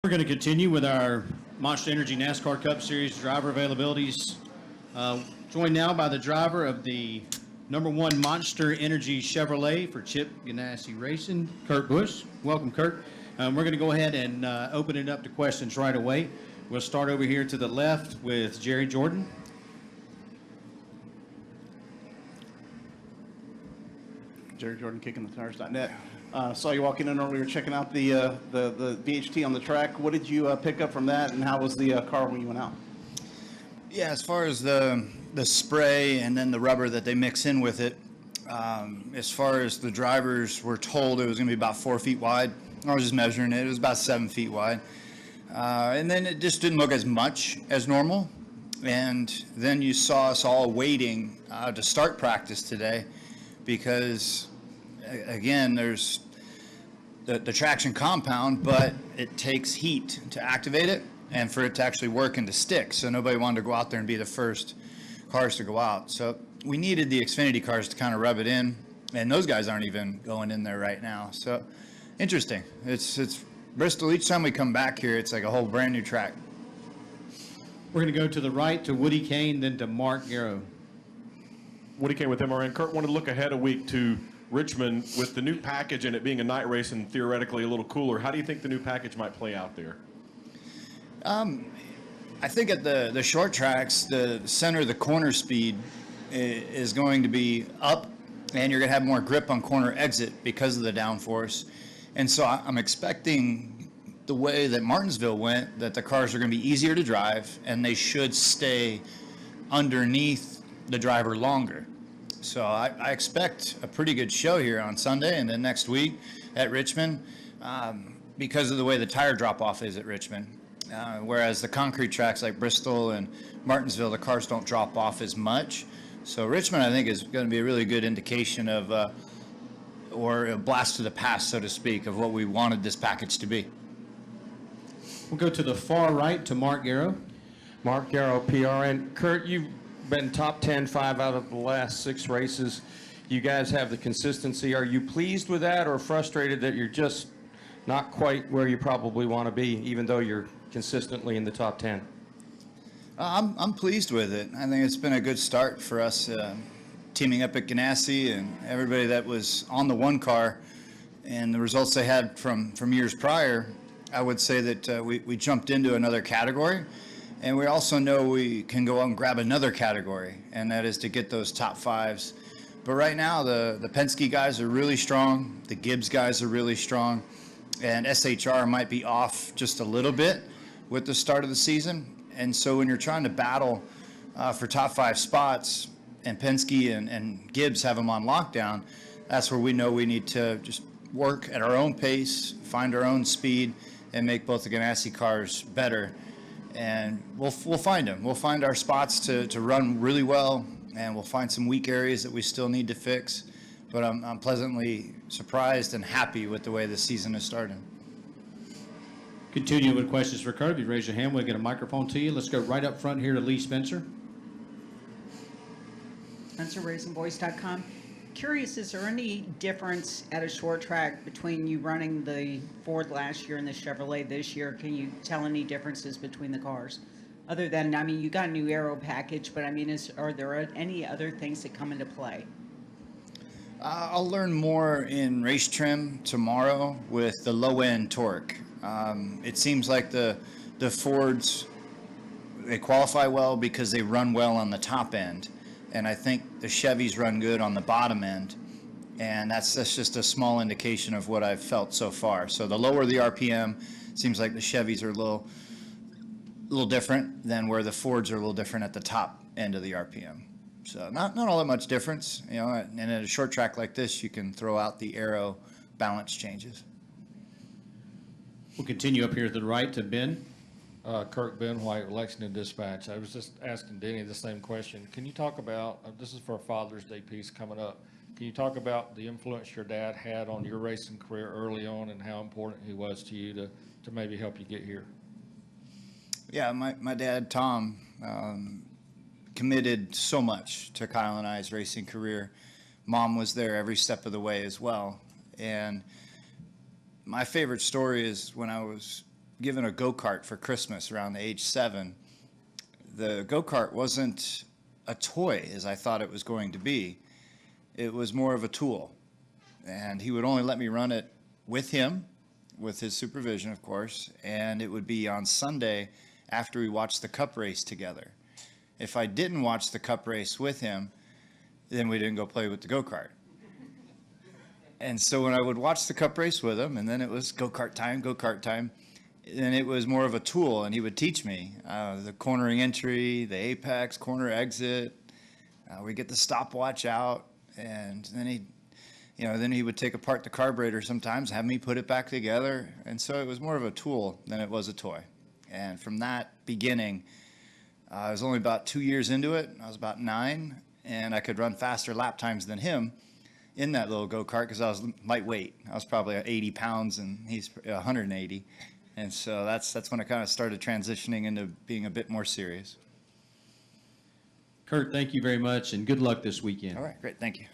We're going to continue with our Monster Energy NASCAR Cup Series driver availabilities. Joined now by the driver of the #1 Monster Energy Chevrolet for Chip Ganassi Racing, Kurt Busch. Welcome, Kurt. We're going to go ahead and open it up to questions right away. We'll start over here to the left with Jerry Jordan. Jerry Jordan, kickingthetires.net. Saw you walking in earlier, checking out the VHT on the track. What did you pick up from that, and how was the car when you went out? Yeah, as far as the spray and then the rubber that they mix in with it, as far as the drivers were told, it was going to be about 4 feet wide. I was just measuring it. It was about 7 feet wide. And then it just didn't look as much as normal. And then you saw us all waiting to start practice today because, again, there's the traction compound, but it takes heat to activate it and for it to actually work and to stick. So nobody wanted to go out there and be the first cars to go out. So we needed the Xfinity cars to kind of rub it in, and those guys aren't even going in there right now. So interesting. It's Bristol. Each time we come back here, it's like a whole brand new track. We're going to go to the right to Woody Kane, then to Mark Garrow. Woody Kane with MRN. Kurt, wanted to look ahead a week to Richmond with the new package and it being a night race and theoretically a little cooler. How do you think the new package might play out there? I think at the short tracks, the center of the corner speed is going to be up, and you're going to have more grip on corner exit because of the downforce. And so I'm expecting the way that Martinsville went, that the cars are going to be easier to drive, and they should stay underneath the driver longer. So I expect a pretty good show here on Sunday and then next week at Richmond because of the way the tire drop-off is at Richmond. Whereas the concrete tracks like Bristol and Martinsville, the cars don't drop off as much. So Richmond, I think, is going to be a really good indication of, or a blast to the past, so to speak, of what we wanted this package to be. We'll go to the far right to Mark Garrow. Mark Garrow, PRN. Kurt, you've been top 10 5 out of the last 6 races. You guys have the consistency. Are you pleased with that or frustrated that you're just not quite where you probably want to be, even though you're consistently in the top 10? I'm pleased with it. I think it's been a good start for us teaming up at Ganassi and everybody that was on the one car and the results they had from years prior. I would say that we jumped into another category, and we also know we can go out and grab another category, and that is to get those top 5s. But right now the Penske guys are really strong, the Gibbs guys are really strong, and SHR might be off just a little bit with the start of the season. And so when you're trying to battle for top 5 spots and Penske and Gibbs have them on lockdown, that's where we know we need to just work at our own pace, find our own speed, and make both the Ganassi cars better. And we'll find them. We'll find our spots to run really well, and we'll find some weak areas that we still need to fix. But I'm pleasantly surprised and happy with the way the season is starting. Continuing with questions for Kurt. If you raise your hand, we'll get a microphone to you. Let's go right up front here to Lee Spencer. SpencerRacingVoice.com. Curious, is there any difference at a short track between you running the Ford last year and the Chevrolet this year? Can you tell any differences between the cars? Other than, I mean, you got a new aero package, but I mean, are there any other things that come into play? I'll learn more in race trim tomorrow with the low-end torque. It seems like the Fords, they qualify well because they run well on the top end, and I think the Chevys run good on the bottom end, and that's just a small indication of what I've felt so far. So the lower the RPM, seems like the Chevys are a little different than where the Fords are a little different at the top end of the RPM. So not all that much difference, you know, and at a short track like this, you can throw out the aero balance changes. We'll continue up here to the right to Ben. Kirk Ben White, Lexington Dispatch. I was just asking Denny the same question. Can you talk about, this is for a Father's Day piece coming up, can you talk about the influence your dad had on your racing career early on and how important he was to you to maybe help you get here? Yeah, my dad, Tom, committed so much to Kyle and I's racing career. Mom was there every step of the way as well. And my favorite story is when I was given a go-kart for Christmas around the age 7. The go-kart wasn't a toy as I thought it was going to be. It was more of a tool. And he would only let me run it with him, with his supervision, of course, and it would be on Sunday after we watched the cup race together. If I didn't watch the cup race with him, then we didn't go play with the go-kart. And so when I would watch the cup race with him, and then it was go-kart time, and it was more of a tool, and he would teach me the cornering entry, the apex, corner exit. We get the stopwatch out, and then he would take apart the carburetor sometimes, have me put it back together, and so it was more of a tool than it was a toy. And from that beginning, I was only about 2 years into it. I was about 9, and I could run faster lap times than him in that little go-kart because I was lightweight. I was probably 80 pounds, and he's 180. And so that's when I kind of started transitioning into being a bit more serious. Kurt, thank you very much, and good luck this weekend. All right, great, thank you.